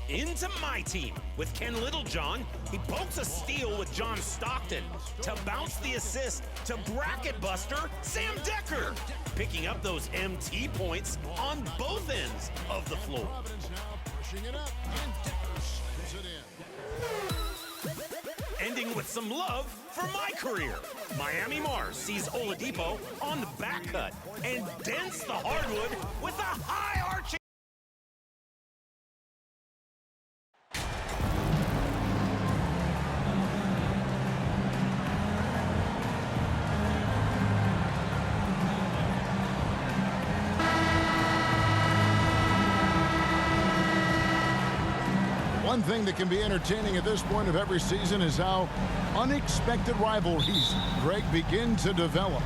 Into my team with Ken Littlejohn. He pokes a steal with John Stockton to bounce the assist to bracket buster Sam Decker, picking up those MT points on both ends of the floor. Ending with some love for my career. Miami Mars sees Oladipo on the back cut and dents the hardwood with a high arching. One thing that can be entertaining at this point of every season is how unexpected rivalries, Greg, begin to develop.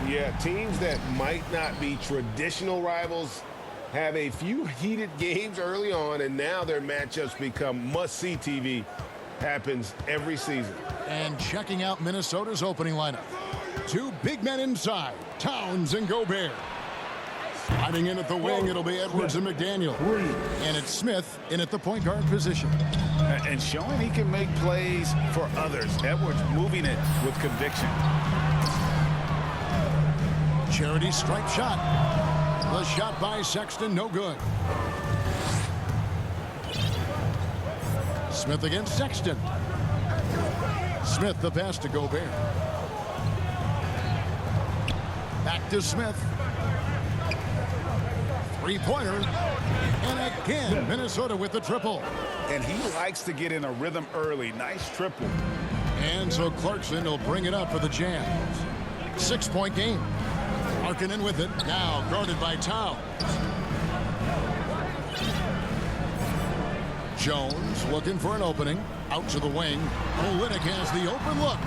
Yeah, teams that might not be traditional rivals have a few heated games early on, and now their matchups become must-see TV. Happens every season. And checking out Minnesota's opening lineup. Two big men inside, Towns and Gobert. Sliding in at the wing, it'll be Edwards and McDaniel. And it's Smith in at the point guard position. And showing he can make plays for others. Edwards moving it with conviction. Charity stripe shot. The shot by Sexton, no good. Smith against Sexton. Smith the pass to Gobert. Back to Smith. Three-pointer, and again, Minnesota with the triple. And he likes to get in a rhythm early. Nice triple. And so Clarkson will bring it up for the Jazz. 6-point game. Markkanen with it, now guarded by Towns. Jones looking for an opening, out to the wing. Olynyk has the open look.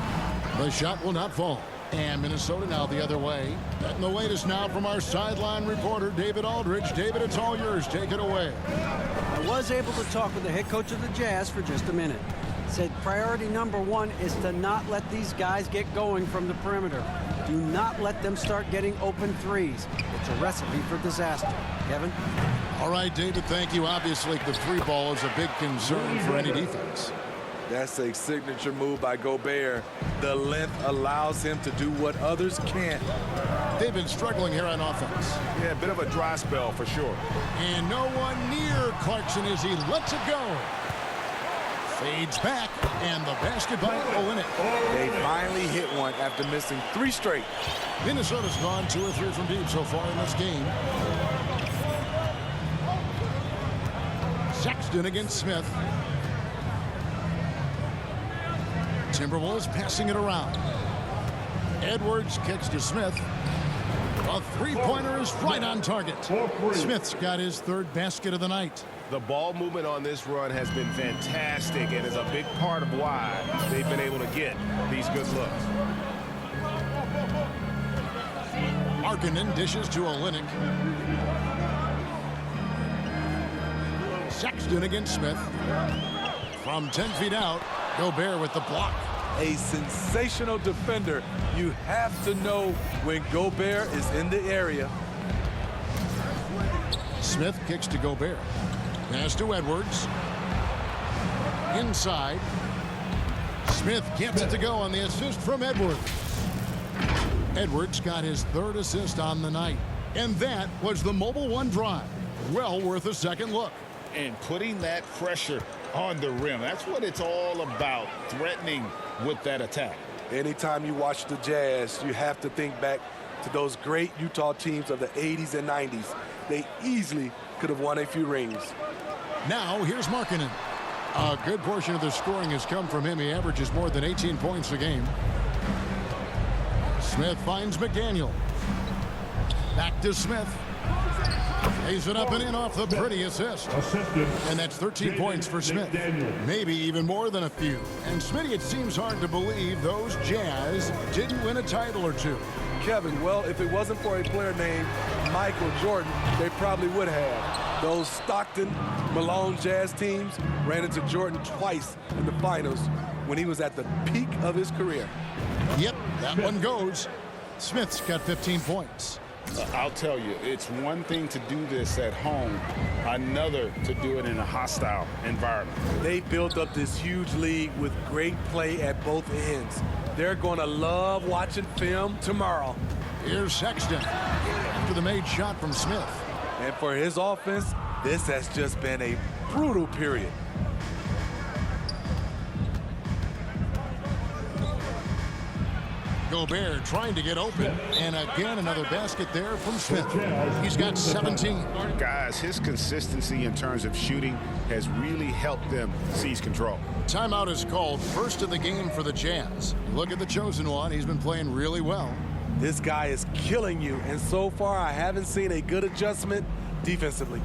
The shot will not fall. And Minnesota now the other way. Getting the latest now from our sideline reporter, David Aldridge. David, it's all yours. Take it away. I was able to talk with the head coach of the Jazz for just a minute. Said priority number one is to not let these guys get going from the perimeter. Do not let them start getting open threes. It's a recipe for disaster. Kevin? All right, David, thank you. Obviously, the three ball is a big concern for any defense. That's a signature move by Gobert. The length allows him to do what others can't. They've been struggling here on offense. Yeah, a bit of a dry spell for sure. And no one near Clarkson as he lets it go. Fades back, and the basket by Olynyk. They finally hit one after missing 3 straight. Minnesota's gone 2 or 3 from deep so far in this game. Sexton against Smith. Timberwolves passing it around. Edwards kicks to Smith. A three-pointer is right on target. Smith's got his 3rd basket of the night. The ball movement on this run has been fantastic and is a big part of why they've been able to get these good looks. Markkanen dishes to Olynyk. Sexton against Smith. From 10 feet out, Gobert with the block. A sensational defender. You have to know when Gobert is in the area. Smith kicks to Gobert. Pass to Edwards. Inside. Smith gets it to go on the assist from Edwards. Edwards got his 3rd assist on the night. And that was the Mobile One drive. Well worth a second look. And putting that pressure on the rim. That's what it's all about, threatening with that attack. Anytime you watch the Jazz, you have to think back to those great Utah teams of the 80s and 90s. They easily could have won a few rings. Now, here's Markkanen. A good portion of the scoring has come from him. He averages more than 18 points a game. Smith finds McDaniel. Back to Smith. Lays it up and in off the pretty assist. And that's 13 points for Smith. Maybe even more than a few. And Smitty, it seems hard to believe those Jazz didn't win a title or two. Kevin, well, if it wasn't for a player named Michael Jordan, they probably would have. Those Stockton, Malone Jazz teams ran into Jordan twice in the finals when he was at the peak of his career. Yep, that one goes. Smith's got 15 points. I'll tell you, it's one thing to do this at home, another to do it in a hostile environment. They built up this huge lead with great play at both ends. They're going to love watching film tomorrow. Here's Sexton after the made shot from Smith. And for his offense, this has just been a brutal period. Gobert trying to get open, and again another basket there from Smith. He's got 17. Guys, his consistency in terms of shooting has really helped them seize control. Timeout is called, first of the game for the Jazz. Look at the chosen one. He's been playing really well. This guy is killing you, and so far I haven't seen a good adjustment defensively.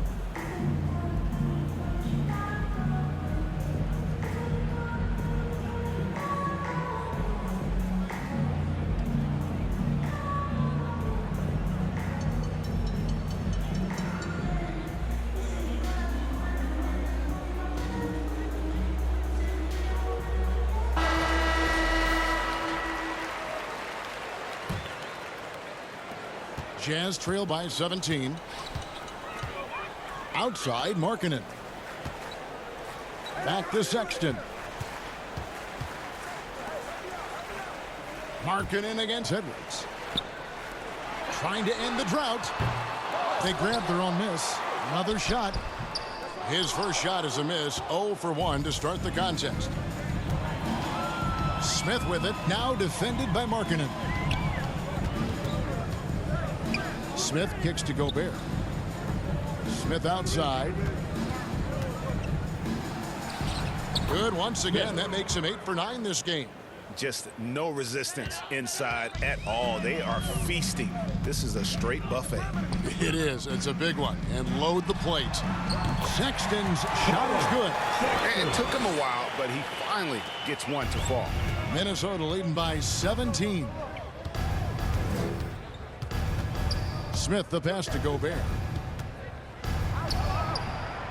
Jazz trail by 17. Outside, Markkanen. Back to Sexton. Markkanen against Edwards. Trying to end the drought. They grabbed their own miss. Another shot. His first shot is a miss. 0 for 1 to start the contest. Smith with it. Now defended by Markkanen. Smith kicks to Gobert. Smith outside. Good once again. That makes him 8 for 9 this game. Just no resistance inside at all. They are feasting. This is a straight buffet. It is. It's a big one. And load the plate. Sexton's shot is good. It took him a while, but he finally gets one to fall. Minnesota leading by 17. Smith the pass to Gobert.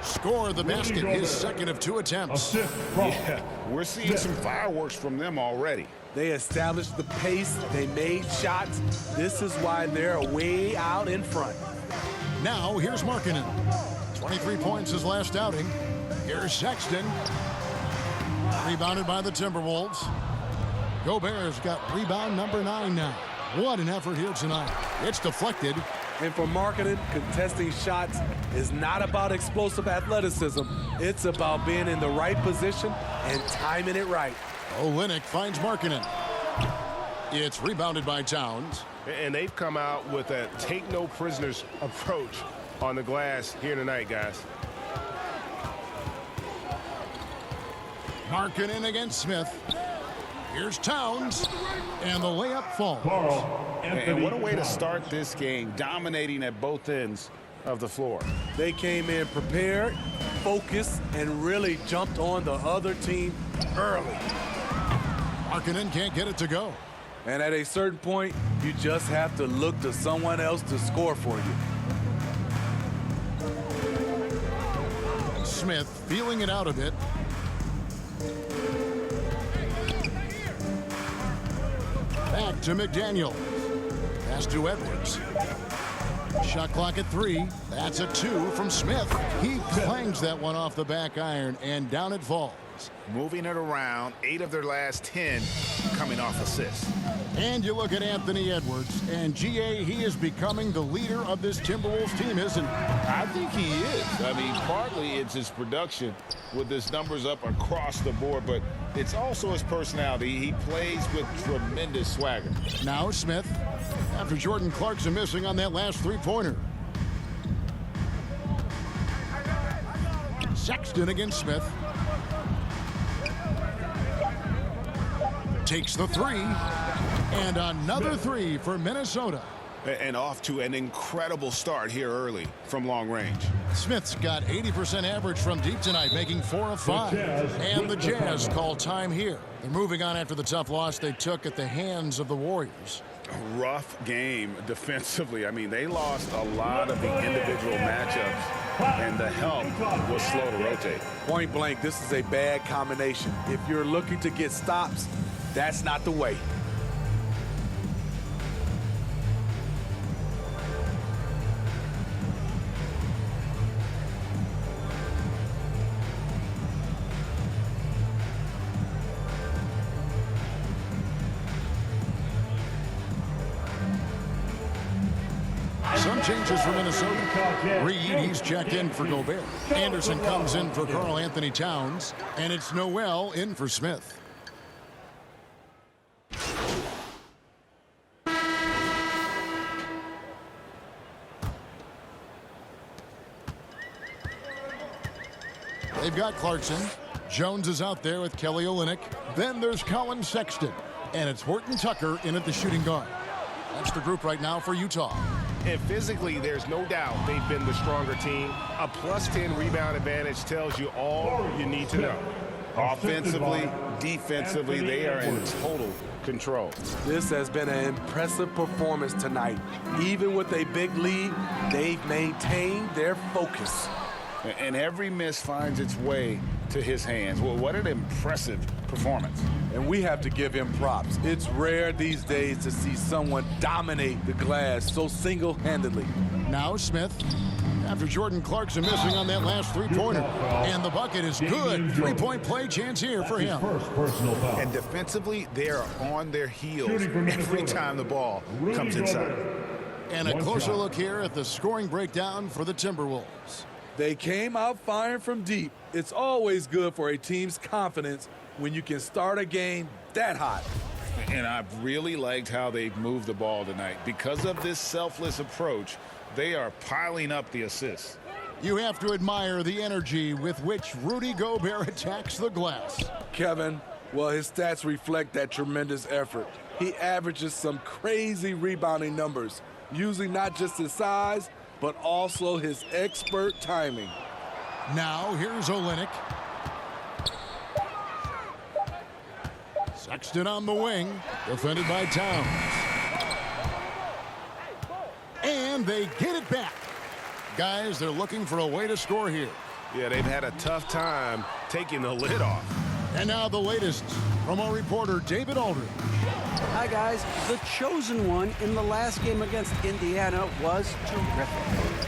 Score the basket, his second of 2 attempts. Yeah, we're seeing some fireworks from them already. They established the pace. They made shots. This is why they're way out in front. Now here's Markkanen. 23 points his last outing. Here's Sexton. Rebounded by the Timberwolves. Gobert's got rebound number 9 now. What an effort here tonight. It's deflected. And for Markkanen, contesting shots is not about explosive athleticism. It's about being in the right position and timing it right. Olynyk finds Markkanen. It's rebounded by Towns. And they've come out with a take-no-prisoners approach on the glass here tonight, guys. Markkanen against Smith. Here's Towns. And the layup falls. And what a way to start this game, dominating at both ends of the floor. They came in prepared, focused, and really jumped on the other team early. Markkanen can't get it to go. And at a certain point, you just have to look to someone else to score for you. Smith feeling it out a bit. Back to McDaniel. Pass to Edwards. Shot clock at 3. That's a 2 from Smith. He clangs that one off the back iron, and down it falls. Moving it around, 8 of their last 10 coming off assists. And you look at Anthony Edwards, and GA, he is becoming the leader of this Timberwolves team, isn't he? I think he is. I mean, partly it's his production with his numbers up across the board, but it's also his personality. He plays with tremendous swagger. Now Smith, after Jordan Clarkson missing on that last three-pointer. Sexton against Smith. Takes the 3. And another 3 for Minnesota. And off to an incredible start here early from long range. Smith's got 80% average from deep tonight, making 4 of 5. And the Jazz call time here. They're moving on after the tough loss they took at the hands of the Warriors. A rough game defensively. I mean, they lost a lot of the individual matchups, and the help was slow to rotate. Point blank, this is a bad combination. If you're looking to get stops, that's not the way. changes for Minnesota. Reed, he's checked in for Gobert. Anderson comes in for Karl Anthony Towns. And it's Noel in for Smith. They've got Clarkson. Jones is out there with Kelly Olynyk. Then there's Colin Sexton. And it's Horton Tucker in at the shooting guard. That's the group right now for Utah. And physically, there's no doubt they've been the stronger team. A +10 rebound advantage tells you all you need to know. Offensively, defensively, they are in total control. This has been an impressive performance tonight. Even with a big lead, they've maintained their focus. And every miss finds its way to his hands. Well, what an impressive performance. And we have to give him props. It's rare these days to see someone dominate the glass so single-handedly. Now Smith, after Jordan Clarkson missing on that last three-pointer. And the bucket is good. Three-point play chance here for him. And defensively, they are on their heels every time the ball comes inside. And a closer look here at the scoring breakdown for the Timberwolves. They came out firing from deep. It's always good for a team's confidence when you can start a game that hot. And I've really liked how they've moved the ball tonight. Because of this selfless approach, they are piling up the assists. You have to admire the energy with which Rudy Gobert attacks the glass. Kevin, well, his stats reflect that tremendous effort. He averages some crazy rebounding numbers, using not just his size, but also his expert timing. Now here's Olynyk. Sexton on the wing, defended by Towns. And they get it back. Guys, they're looking for a way to score here. Yeah, they've had a tough time taking the lid off. And now the latest from our reporter, David Aldridge. Hi, guys. The chosen one in the last game against Indiana was terrific.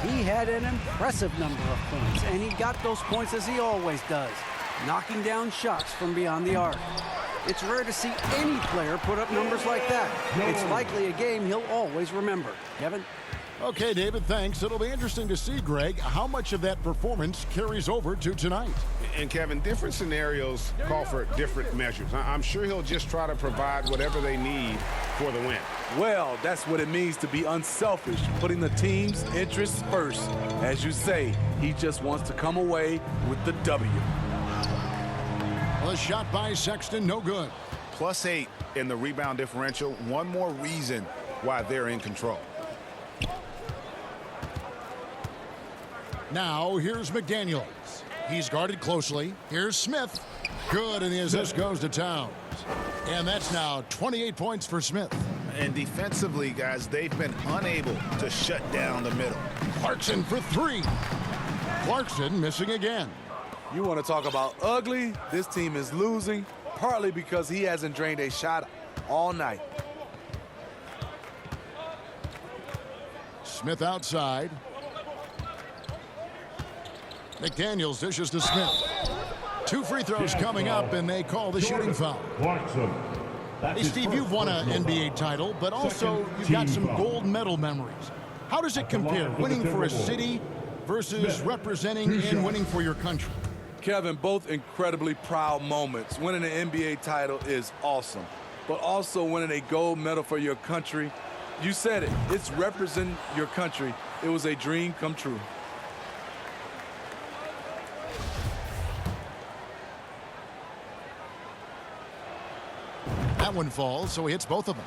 He had an impressive number of points, and he got those points as he always does, knocking down shots from beyond the arc. It's rare to see any player put up numbers like that. It's likely a game he'll always remember. Kevin? Okay, David, thanks. It'll be interesting to see, Greg, how much of that performance carries over to tonight. And Kevin, different scenarios call for different measures. I'm sure he'll just try to provide whatever they need for the win. Well, that's what it means to be unselfish, putting the team's interests first. As you say, he just wants to come away with the W. Well, a shot by Sexton, no good. +8 in the rebound differential. One more reason why they're in control. Now, here's McDaniels. He's guarded closely. Here's Smith. Good, and the assist goes to Towns. And that's now 28 points for Smith. And defensively, guys, they've been unable to shut down the middle. Clarkson for three. Clarkson missing again. You want to talk about ugly? This team is losing, partly because he hasn't drained a shot all night. Smith outside. McDaniels dishes to Smith. Two free throws coming up, and they call the shooting foul. Hey, Steve, you've won an NBA title, but also you've got some gold medal memories. How does it compare, winning for a city versus representing and winning for your country? Kevin, both incredibly proud moments. Winning an NBA title is awesome, but also winning a gold medal for your country, you said it, it's representing your country. It was a dream come true. That one falls, so he hits both of them.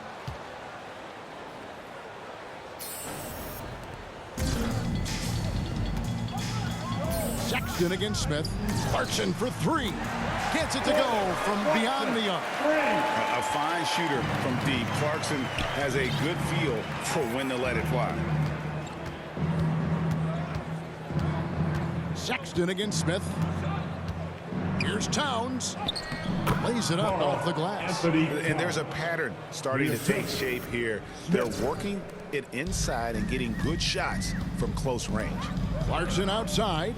Sexton against Smith. Clarkson for three. Gets it to go from beyond the arc. A fine shooter from deep. Clarkson has a good feel for when to let it fly. Sexton against Smith. Here's Towns. Lays it up off the glass. And there's a pattern starting to take shape here. They're working it inside and getting good shots from close range. Clarkson outside.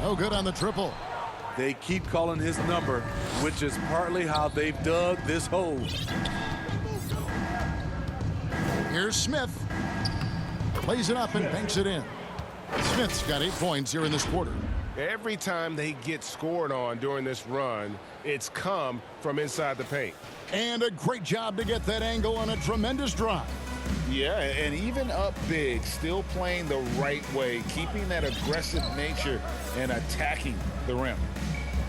No good on the triple. They keep calling his number, which is partly how they've dug this hole. Here's Smith. Lays it up and banks it in. Smith's got 8 points here in this quarter. Every time they get scored on during this run, it's come from inside the paint. And a great job to get that angle on a tremendous drive. Yeah, and even up big, still playing the right way, keeping that aggressive nature and attacking the rim.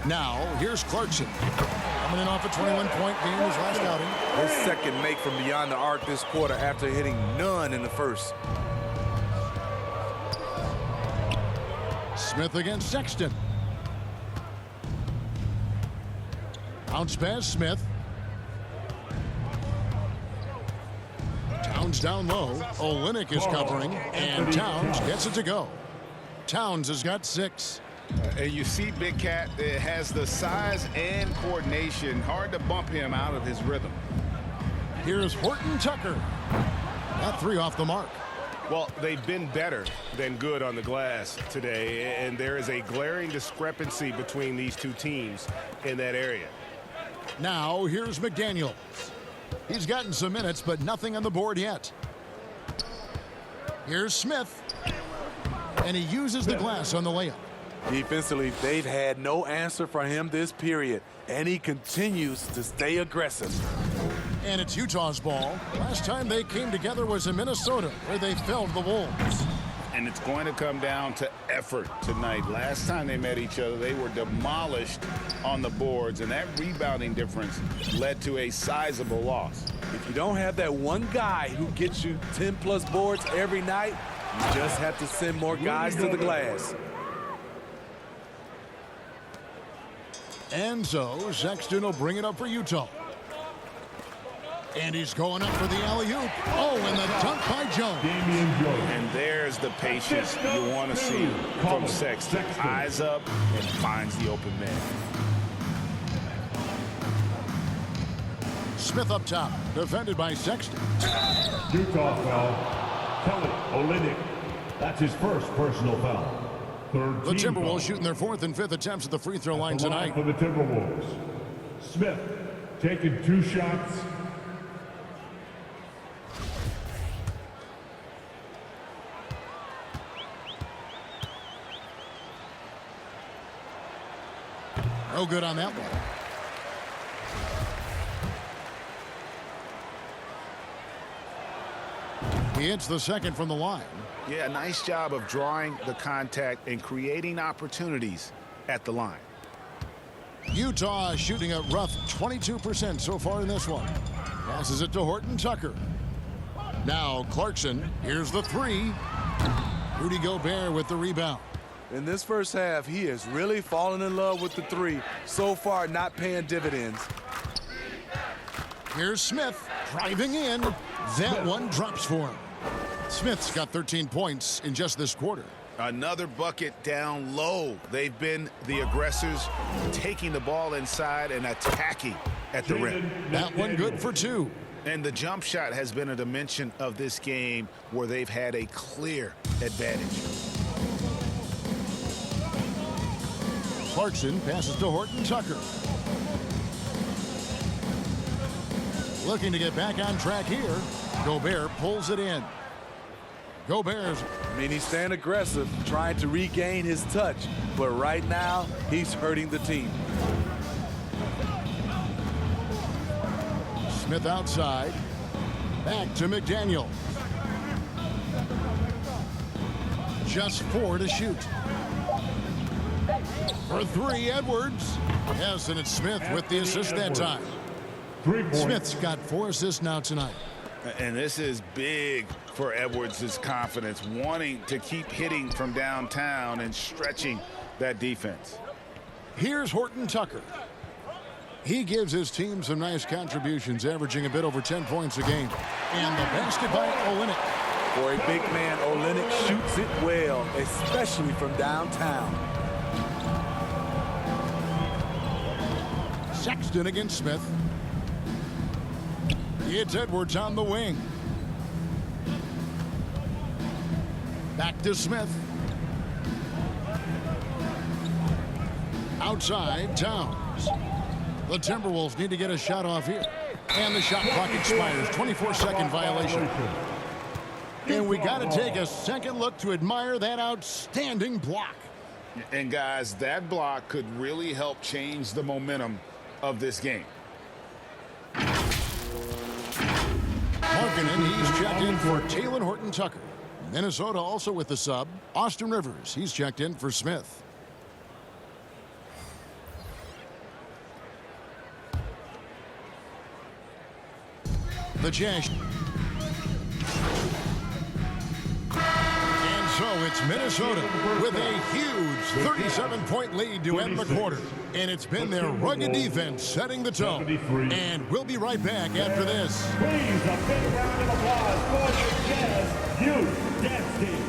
Now, here's Clarkson. Coming in off a 21-point game his last outing. His second make from beyond the arc this quarter after hitting none in the first. Smith against Sexton. Bounce pass, Smith. Towns down low. Olynyk is covering, and Towns gets it to go. Towns has got 6. And you see Big Cat has the size and coordination. Hard to bump him out of his rhythm. Here's Horton Tucker. That 3 off the mark. Well, they've been better than good on the glass today, and there is a glaring discrepancy between these two teams in that area. Now, here's McDaniels. He's gotten some minutes, but nothing on the board yet. Here's Smith. And he uses the glass on the layup. Defensively, they've had no answer for him this period, and he continues to stay aggressive. And it's Utah's ball. Last time they came together was in Minnesota, where they felled the Wolves. And it's going to come down to effort tonight. Last time they met each other, they were demolished on the boards, and that rebounding difference led to a sizable loss. If you don't have that one guy who gets you 10-plus boards every night, you just have to send more guys to the glass. And so Sexton will bring it up for Utah. And he's going up for the alley-oop. Oh, and the dunk by Jones. And there's the patience you want to see from Sexton. Eyes up and finds the open man. Smith up top, defended by Sexton. Utah foul. Kelly Olynyk. That's his first personal foul. The Timberwolves shooting their 4th and 5th attempts at the free throw line tonight. For the Timberwolves. Smith taking 2 shots. No good on that one. He hits the second from the line. Yeah, nice job of drawing the contact and creating opportunities at the line. Utah shooting a rough 22% so far in this one. Passes it to Horton Tucker. Now Clarkson. Here's the 3. Rudy Gobert with the rebound. In this first half, he has really fallen in love with the 3. So far, not paying dividends. Here's Smith driving in. That one drops for him. Smith's got 13 points in just this quarter. Another bucket down low. They've been the aggressors, taking the ball inside and attacking at the rim. That one good for 2. And the jump shot has been a dimension of this game where they've had a clear advantage. Clarkson passes to Horton Tucker. Looking to get back on track here. Gobert pulls it in. Gobert's. He's staying aggressive, trying to regain his touch. But right now, he's hurting the team. Smith outside. Back to McDaniel. Just 4 to shoot. For 3, Edwards. Yes, and it's Smith with the assist that time. Smith's got 4 assists now tonight. And this is big for Edwards' confidence, wanting to keep hitting from downtown and stretching that defense. Here's Horton Tucker. He gives his team some nice contributions, averaging a bit over 10 points a game. And the basket by Olynyk. For a big man, Olynyk shoots it well, especially from downtown. Sexton against Smith. It's Edwards on the wing. Back to Smith. Outside, Towns. The Timberwolves need to get a shot off here. And the shot clock expires. 24-second violation. And we got to take a second look to admire that outstanding block. And guys, that block could really help change the momentum of this game. Markkanen, he's checked in for Taylor Horton-Tucker. Minnesota also with the sub. Austin Rivers, he's checked in for Smith. The Jazz. And so it's Minnesota with a huge 37-point lead to end the quarter. And it's been their rugged defense setting the tone. And we'll be right back after this. Please, a big round of applause for the Jazz Youth Dance Team.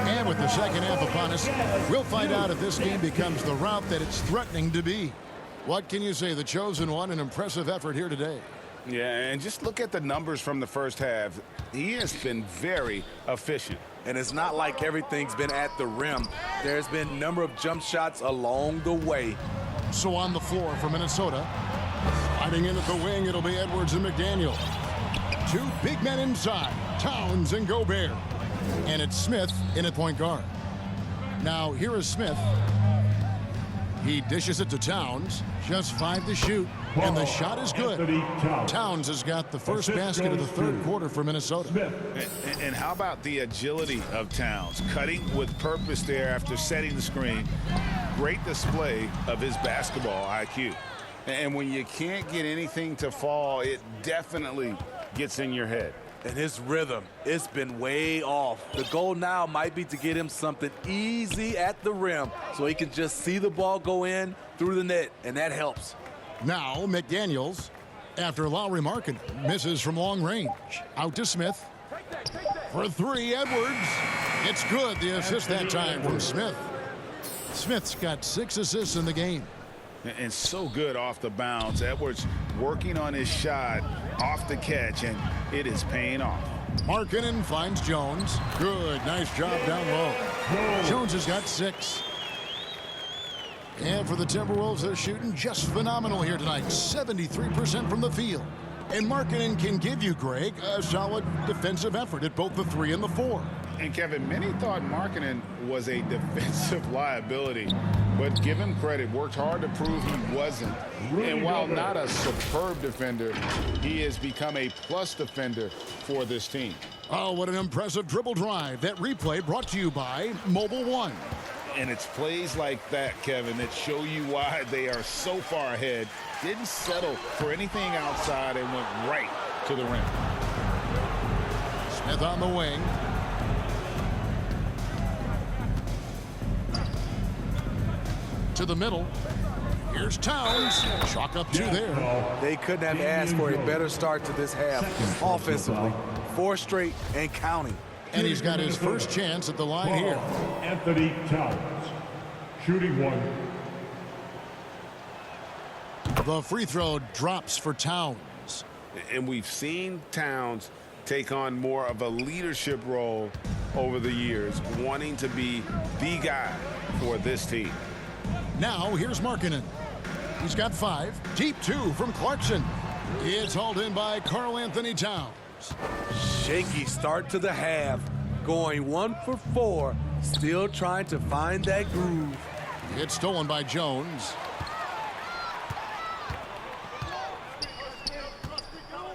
And with the second half upon us, we'll find out if this game becomes the route that it's threatening to be. What can you say? The chosen one, an impressive effort here today. Yeah, and just look at the numbers from the first half. He has been very efficient. And it's not like everything's been at the rim. There's been a number of jump shots along the way. So on the floor for Minnesota, sliding in at the wing, it'll be Edwards and McDaniel. Two big men inside, Towns and Gobert. And it's Smith in at point guard. Now here is Smith. He dishes it to Towns. Just 5 to shoot. And the shot is good. Towns has got the first basket of the third quarter for Minnesota. And how about the agility of Towns? Cutting with purpose there after setting the screen. Great display of his basketball IQ. And when you can't get anything to fall, it definitely gets in your head. And his rhythm, it's been way off. The goal now might be to get him something easy at the rim so he can just see the ball go in through the net, and that helps. Now McDaniels, after Lowry Markkanen misses from long range. Out to Smith. For 3, Edwards. It's good, the assist that time from Smith. Smith's got 6 assists in the game. And so good off the bounce. Edwards working on his shot off the catch, and it is paying off. Markkanen finds Jones. Good, nice job down low. Jones has got 6. And for the Timberwolves, they're shooting just phenomenal here tonight. 73% from the field. And Markkanen can give you, Greg, a solid defensive effort at both the 3 and the 4. And Kevin, many thought Markkanen was a defensive liability, but give him credit, worked hard to prove he wasn't. And while not a superb defender, he has become a plus defender for this team. Oh, what an impressive dribble drive. That replay brought to you by Mobile One. And it's plays like that, Kevin, that show you why they are so far ahead. Didn't settle for anything outside and went right to the rim. Smith on the wing. To the middle. Here's Towns. Chalk up 2 there. They couldn't have asked for a better start to this half offensively. 4 straight and counting. And he's got his first chance at the line here. Anthony Towns, shooting 1. The free throw drops for Towns. And we've seen Towns take on more of a leadership role over the years, wanting to be the guy for this team. Now here's Markkanen. He's got 5. Deep 2 from Clarkson. It's hauled in by Karl Anthony Towns. Shaky start to the half. Going 1 for 4. Still trying to find that groove. It's stolen by Jones.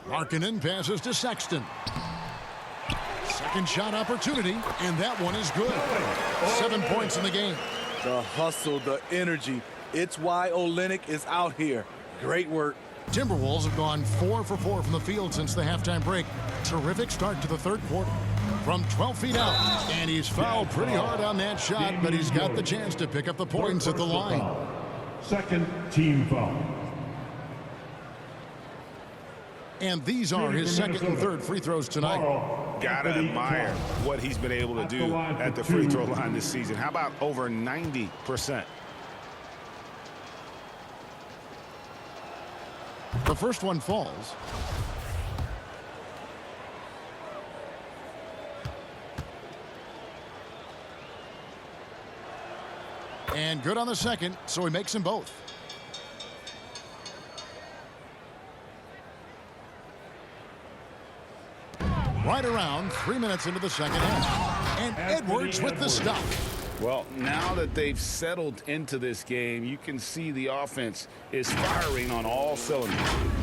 Markkanen passes to Sexton. Second shot opportunity, and that one is good. 7 points in the game. The hustle, the energy. It's why Olynyk is out here. Great work. Timberwolves have gone 4 for 4 from the field since the halftime break. Terrific start to the third quarter. From 12 feet out, and he's fouled pretty hard on that shot, but he's got the chance to pick up the points at the line. Second team foul. And these are his second and third free throws tonight. Gotta admire what he's been able to do at the free throw line this season. How about over 90%? The first one falls. And good on the second, so he makes them both. Right around 3 minutes into the second half. And Edwards with the stop. Well, now that they've settled into this game, you can see the offense is firing on all cylinders.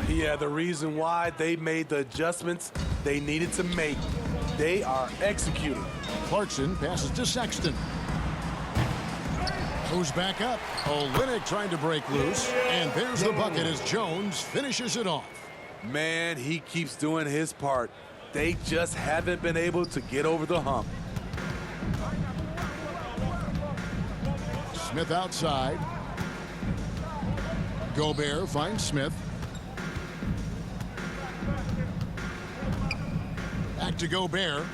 Yeah, the reason why they made the adjustments they needed to make. They are executing. Clarkson passes to Sexton. Who's back up? Olynyk trying to break loose. And there's the bucket as Jones finishes it off. Man, he keeps doing his part. They just haven't been able to get over the hump. Smith outside. Gobert finds Smith. Back to Gobert.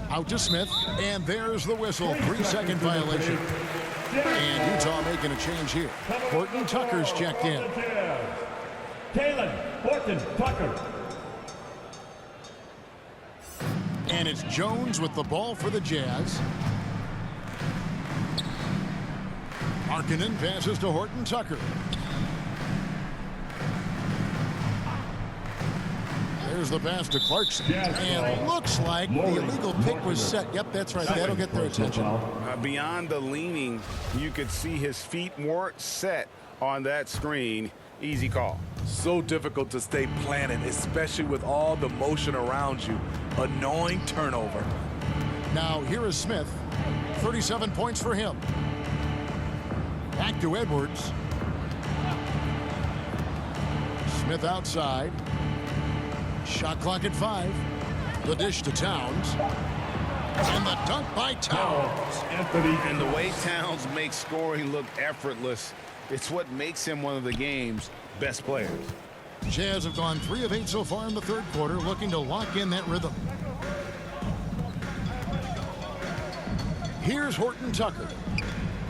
Out to Smith. And there's the whistle. 3-second violation. And Utah making a change here. Horton Tucker's checked in. Taylor Horton Tucker. And it's Jones with the ball for the Jazz. Markkanen passes to Horton Tucker. There's the pass to Clarkson. And looks like the illegal pick was set. Yep, that's right. That'll get their attention. Beyond the leaning, you could see his feet weren't set on that screen. Easy call. So difficult to stay planted, especially with all the motion around you. Annoying turnover. Now here is Smith. 37 points for him. Back to Edwards. Smith outside. Shot clock at 5. The dish to Towns. And the dunk by Towns. And the way Towns makes scoring look effortless, it's what makes him one of the game's best players. Jazz have gone 3 of 8 so far in the third quarter, looking to lock in that rhythm. Here's Horton Tucker.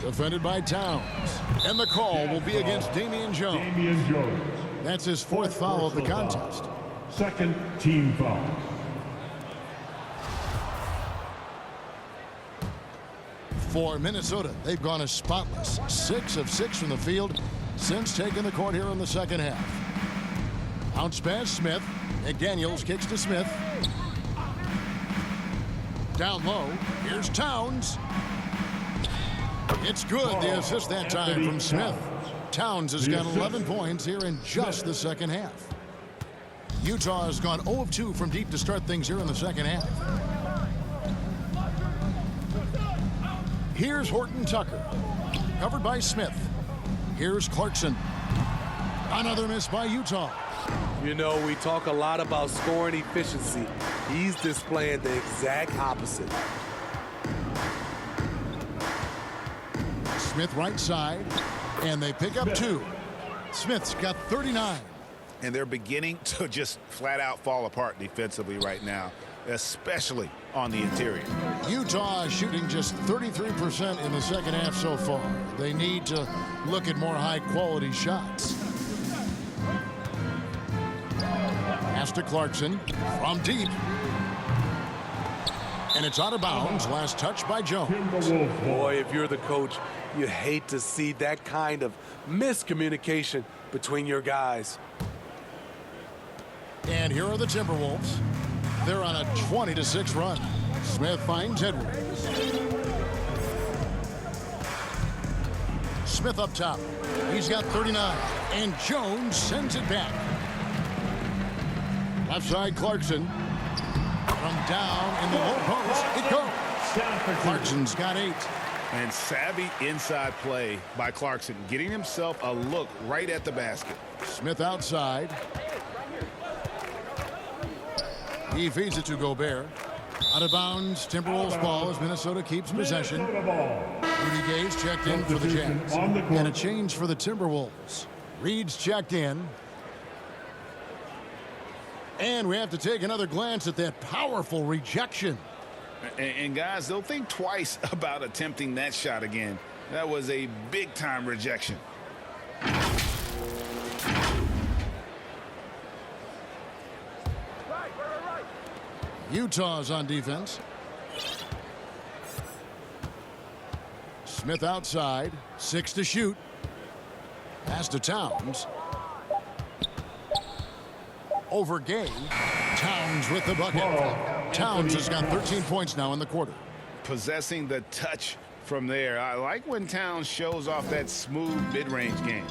Defended by Towns. And the call will be against Damian Jones. Damian Jones. That's his 4th foul of the contest. Second team foul. For Minnesota, they've gone as spotless. 6 of 6 from the field since taking the court here in the second half. Bounce pass Smith. McDaniels kicks to Smith. Down low. Here's Towns. It's good. The assist that time from Smith. Towns has got 11 points here in just the second half. Utah has gone 0 of 2 from deep to start things here in the second half. Here's Horton Tucker. Covered by Smith. Here's Clarkson. Another miss by Utah. You know, we talk a lot about scoring efficiency. He's displaying the exact opposite. Smith right side. And they pick up 2. Smith's got 39. And they're beginning to just flat out fall apart defensively right now, especially on the interior. Utah is shooting just 33% in the second half so far. They need to look at more high-quality shots. Pass to Clarkson from deep. And it's out of bounds. Last touch by Jones. Boy, if you're the coach, you hate to see that kind of miscommunication between your guys. And here are the Timberwolves. They're on a 20-6 run. Smith finds Edwards. Smith up top. He's got 39. And Jones sends it back. Left side Clarkson. From down in the low post. It goes. Clarkson's got 8. And savvy inside play by Clarkson, getting himself a look right at the basket. Smith outside. He feeds it to Gobert. Out of bounds, Timberwolves ball as Minnesota keeps possession. Rudy Gay's checked in for the Jazz. And a change for the Timberwolves. Reed's checked in. And we have to take another glance at that powerful rejection. And guys, they'll think twice about attempting that shot again. That was a big-time rejection. Utah's on defense. Smith outside. 6 to shoot. Pass to Towns. Over Gay. Towns with the bucket. Towns has got 13 points now in the quarter. Possessing the touch from there. I like when Towns shows off that smooth mid-range game.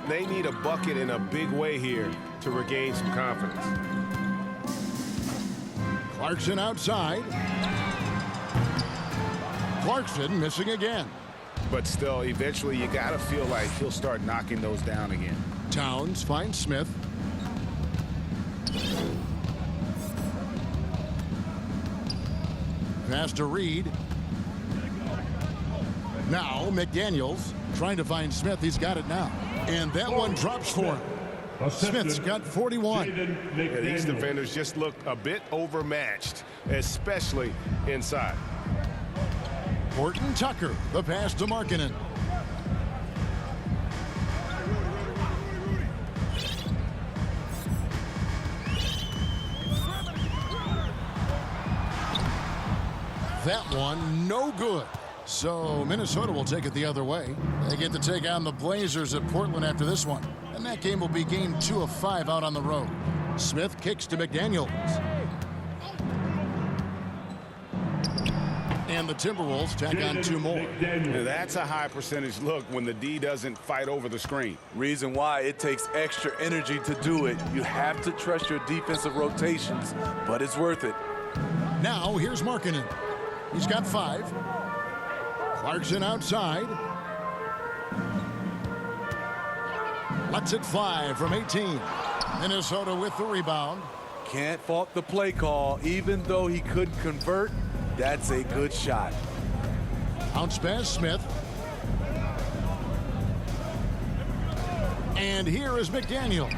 They need a bucket in a big way here to regain some confidence. Clarkson outside. Clarkson missing again. But still, eventually you got to feel like he'll start knocking those down again. Towns finds Smith. Pass to Reed. Now McDaniels trying to find Smith. He's got it now. And that one drops for him. Smith's got 41. Yeah, these defenders just look a bit overmatched, especially inside. Horton Tucker, the pass to Markkanen. That one, no good. So Minnesota will take it the other way. They get to take on the Blazers at Portland after this one. And that game will be game 2 of 5 out on the road. Smith kicks to McDaniels. And the Timberwolves tack on 2 more. Now, that's a high percentage look when the D doesn't fight over the screen. Reason why it takes extra energy to do it. You have to trust your defensive rotations, but it's worth it. Now here's Markkanen. He's got 5. Clarkson outside. Lets it fly from 18. Minnesota with the rebound. Can't fault the play call. Even though he couldn't convert, that's a good shot. Bounce pass Smith. And here is McDaniel.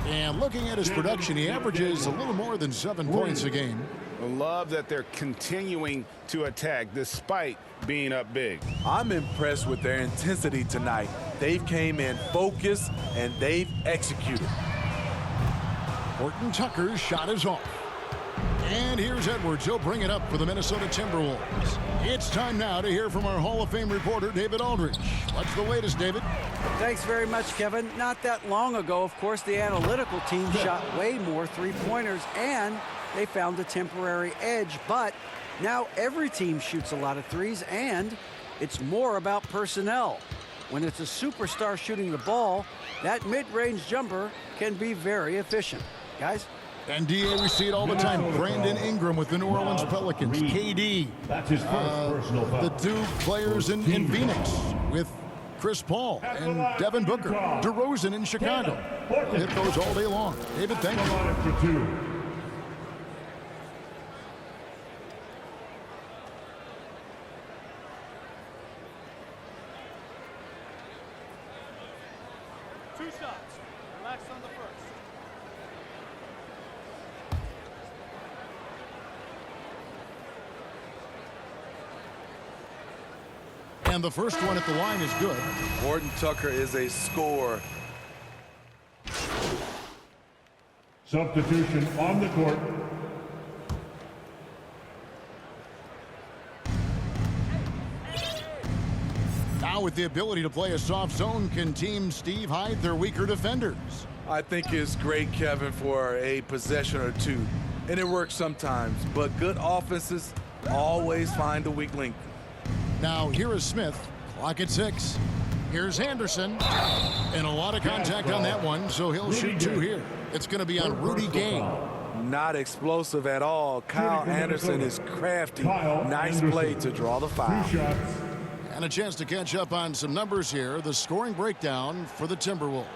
And looking at his production, he averages a little more than 7 points a game. I love that they're continuing to attack despite being up big. I'm impressed with their intensity tonight. They've came in focused and they've executed. Horton Tucker's shot is off. And here's Edwards. He'll bring it up for the Minnesota Timberwolves. It's time now to hear from our Hall of Fame reporter, David Aldridge. What's the latest, David? Thanks very much, Kevin. Not that long ago, of course, the analytical team shot way more three-pointers, and they found a temporary edge. But now every team shoots a lot of threes, and it's more about personnel. When it's a superstar shooting the ball, that mid-range jumper can be very efficient. Guys? And DA, we see it all the time. Brandon Ingram with the New Orleans Pelicans. KD. That's his first personal foul. The 2 players in Phoenix with Chris Paul and Devin Booker. DeRozan in Chicago. Hit those all day long. David, thank you. For 2. Two shots. Relax on the first. And the first one at the line is good. Horton Tucker is a scorer. Substitution on the court. Now with the ability to play a soft zone, can Team Steve hide their weaker defenders? I think it's great, Kevin, for a possession or 2. And it works sometimes, but good offenses always find the weak link. Now here is Smith. Clock at 6. Here's Anderson. And a lot of contact on that one, so he'll shoot 2 here. It's going to be on Rudy Gay. Not explosive at all. Kyle Anderson is crafty. Nice play to draw the foul. 2 shots. And a chance to catch up on some numbers here. The scoring breakdown for the Timberwolves.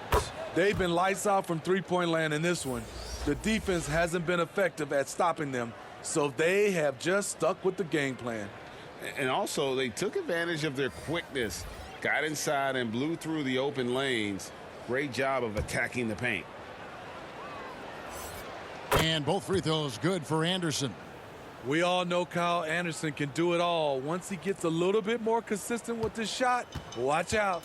They've been lights out from three-point land in this one. The defense hasn't been effective at stopping them, so they have just stuck with the game plan. And also, they took advantage of their quickness, got inside and blew through the open lanes. Great job of attacking the paint. And both free throws good for Anderson. We all know Kyle Anderson can do it all. Once he gets a little bit more consistent with this shot, watch out.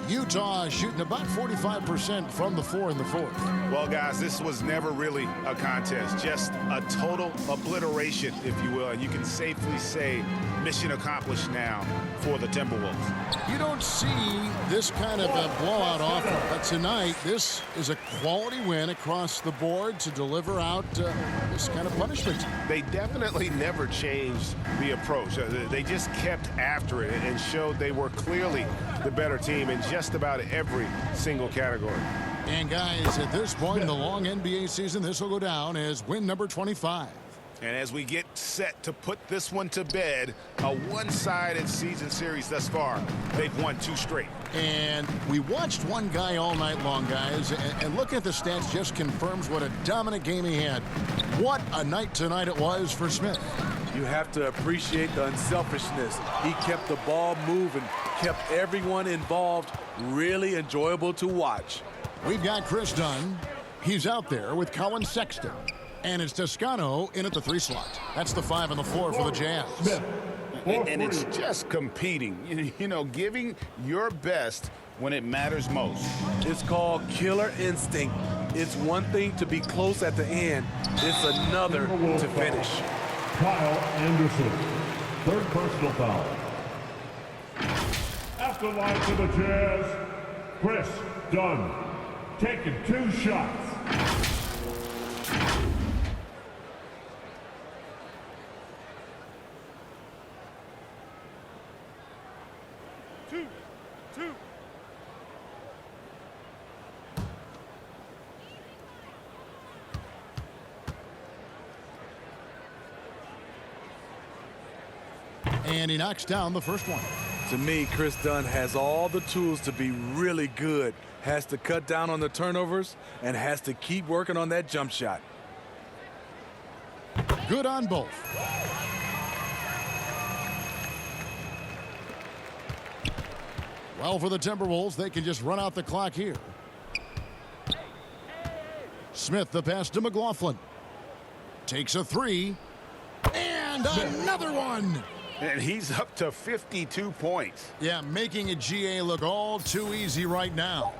Utah shooting about 45% from the floor in the fourth. Well, guys, this was never really a contest, just a total obliteration, if you will. And you can safely say mission accomplished now for the Timberwolves. You don't see this kind of a blowout often, but tonight this is a quality win across the board to deliver out this kind of punishment. They definitely never changed the approach. They just kept after it and showed they were clearly the better team in just about every single category. And guys, at this point in the long NBA season, this will go down as win number 25. And as we get set to put this one to bed, a one-sided season series thus far. They've won 2 straight. And we watched one guy all night long, guys, and looking at the stats just confirms what a dominant game he had. What a night tonight it was for Smith. You have to appreciate the unselfishness. He kept the ball moving, kept everyone involved really enjoyable to watch. We've got Chris Dunn. He's out there with Colin Sexton. And it's Toscano in at the 3 slot. That's the 5 on the floor for the Jazz. And it's just competing, you know, giving your best when it matters most. It's called killer instinct. It's one thing to be close at the end. It's another to finish. Kyle Anderson, 3rd personal foul. At the line for the Jazz, Chris Dunn, taking 2 shots. Two. And he knocks down the first one. To me, Chris Dunn has all the tools to be really good. Has to cut down on the turnovers and has to keep working on that jump shot. Good on both. Well, for the Timberwolves, they can just run out the clock here. Smith, the pass to McLaughlin. Takes a 3. And another one. And he's up to 52 points. Yeah, making a GA look all too easy right now.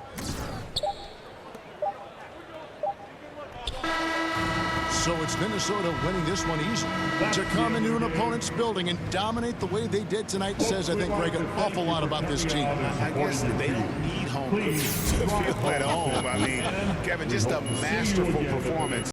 So it's Minnesota winning this one easily. To come into an opponent's building and dominate the way they did tonight says, I think, Greg, an awful lot about this team. I guess they don't need home to feel at home. I mean, Kevin, just a masterful performance.